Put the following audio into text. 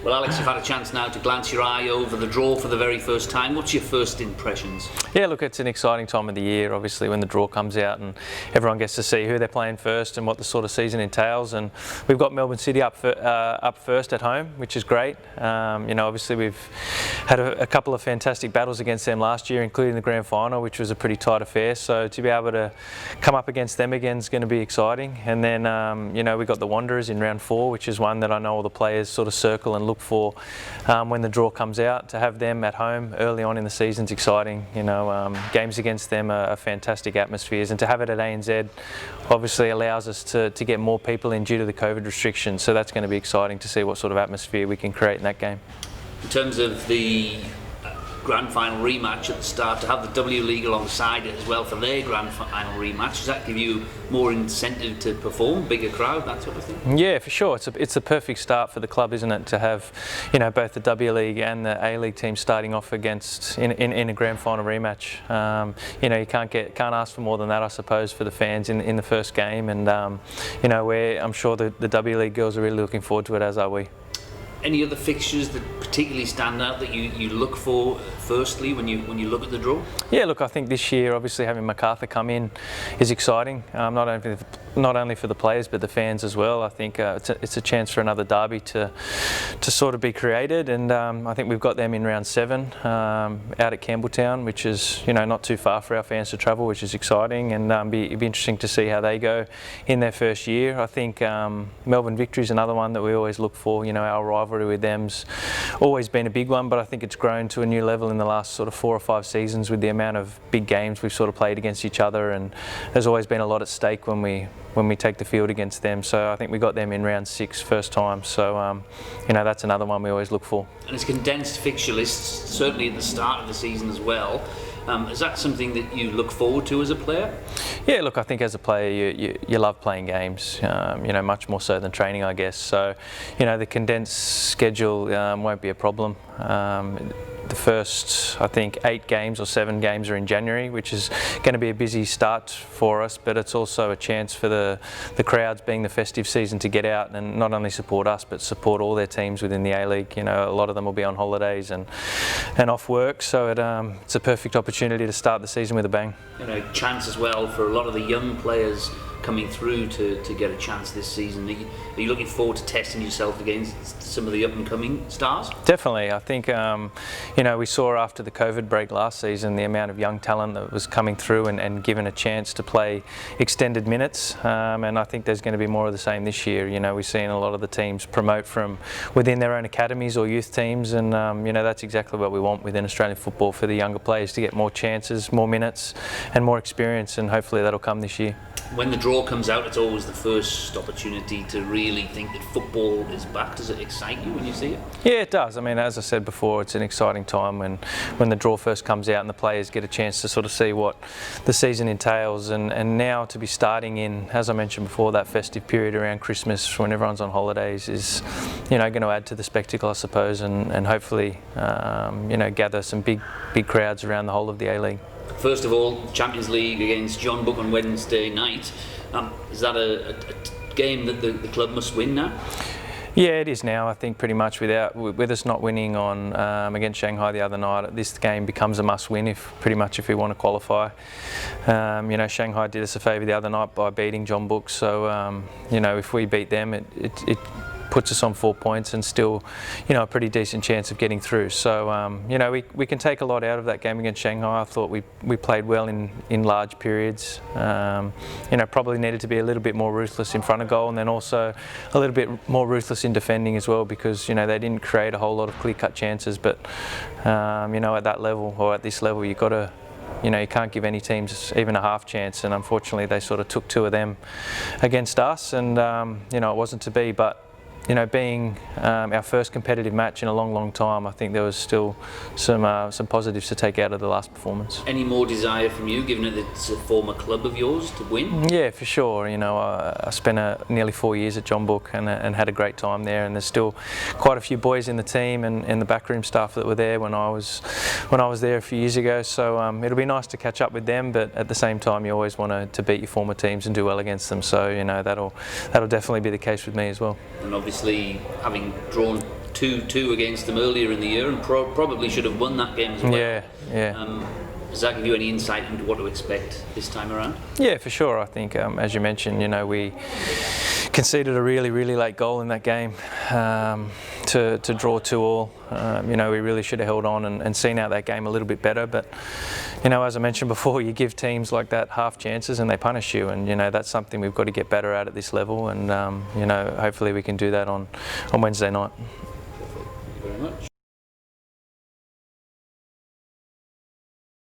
Well, Alex, you've had a chance now to glance your eye over the draw for the very first time. What's your first impressions? Yeah, look, it's an exciting time of the year, obviously, when the draw comes out and everyone gets to see who they're playing first and what the sort of season entails. And we've got Melbourne City up first at home, which is great. Obviously we've had a couple of fantastic battles against them last year, including the grand final, which was a pretty tight affair. So to be able to come up against them again is going to be exciting. And then, we've got the Wanderers in round 4, which is one that I know all the players sort of circle and look for when the draw comes out. To have them at home early on in the season is exciting. Games against them are fantastic atmospheres, and to have it at ANZ obviously allows us to get more people in due to the COVID restrictions. So that's going to be exciting to see what sort of atmosphere we can create in that game. In terms of the grand final rematch at the start, to have the W League alongside it as well for their grand final rematch, does that give you more incentive to perform, bigger crowd, that sort of thing? Yeah, for sure. It's a perfect start for the club, isn't it, to have both the W League and the A League teams starting off against in a grand final rematch. You can't ask for more than that, I suppose, for the fans in the first game, and I'm sure the W League girls are really looking forward to it, as are we. Any other fixtures that particularly stand out that you look for firstly when you look at the draw? Yeah, look, I think this year obviously having MacArthur come in is exciting, not only for the players but the fans as well. I think it's a chance for another derby to sort of be created, and I think we've got them in round 7 out at Campbelltown, which is not too far for our fans to travel, which is exciting, and it'd be interesting to see how they go in their first year. I think Melbourne Victory is another one that we always look for. Our rivalry with them's always been a big one, but I think it's grown to a new level in the last sort of 4 or 5 seasons with the amount of big games we've sort of played against each other, and there's always been a lot at stake when we take the field against them. So I think we got them in round 6 first time, so that's another one we always look for. And it's condensed fixture lists, certainly at the start of the season as well. Is that something that you look forward to as a player? Yeah, look, I think as a player you love playing games, much more so than training, I guess. So, the condensed schedule won't be a problem. The first, I think, 8 games or 7 games are in January, which is going to be a busy start for us, but it's also a chance for the crowds, being the festive season, to get out and not only support us but support all their teams within the A-League. A lot of them will be on holidays and off work, so it's a perfect opportunity to start the season with a bang. Chance as well for a lot of the young players coming through to get a chance this season. Are you looking forward to testing yourself against some of the up-and-coming stars? Definitely. I think we saw after the COVID break last season the amount of young talent that was coming through and given a chance to play extended minutes, and I think there's going to be more of the same this year. We've seen a lot of the teams promote from within their own academies or youth teams, and that's exactly what we want within Australian football, for the younger players to get more chances, more minutes and more experience, and hopefully that'll come this year. When the draw comes out, it's always the first opportunity to really think that football is back. Does it excite you when you see it? Yeah, it does. I mean, as I said before, it's an exciting time when the draw first comes out and the players get a chance to sort of see what the season entails, and now to be starting in, as I mentioned before, that festive period around Christmas when everyone's on holidays is going to add to the spectacle, I suppose, and hopefully gather some big crowds around the whole of the A-League. First of all, Champions League against John Book on Wednesday night. Is that a game that the club must win now? Yeah, it is now. I think pretty much with us not winning on against Shanghai the other night, this game becomes a must-win if we want to qualify. Shanghai did us a favour the other night by beating John Book, so if we beat them, it puts us on 4 points and still, a pretty decent chance of getting through. So, we can take a lot out of that game against Shanghai. I thought we played well in large periods. Probably needed to be a little bit more ruthless in front of goal, and then also a little bit more ruthless in defending as well, because they didn't create a whole lot of clear-cut chances. But at that level, or at this level, you've got to. You can't give any teams even a half chance, and unfortunately they sort of took 2 of them against us, and it wasn't to be. But being our first competitive match in a long time, I think there was still some positives to take out of the last performance. Any more desire from you, given that it's a former club of yours, to win? Yeah, for sure. I spent nearly 4 years at John Book and had a great time there, and there's still quite a few boys in the team and the backroom staff that were there when I was there a few years ago. So it'll be nice to catch up with them, but at the same time, you always want to beat your former teams and do well against them. So that'll definitely be the case with me as well. And obviously, having drawn 2-2 against them earlier in the year and probably should have won that game as well. Yeah. Does that give you any insight into what to expect this time around? Yeah, for sure. I think, as you mentioned, we conceded a really, really late goal in that game to draw 2-2. We really should have held on and seen out that game a little bit better. But, as I mentioned before, you give teams like that half chances and they punish you. And, that's something we've got to get better at this level. And, hopefully we can do that on Wednesday night. Thank you very much.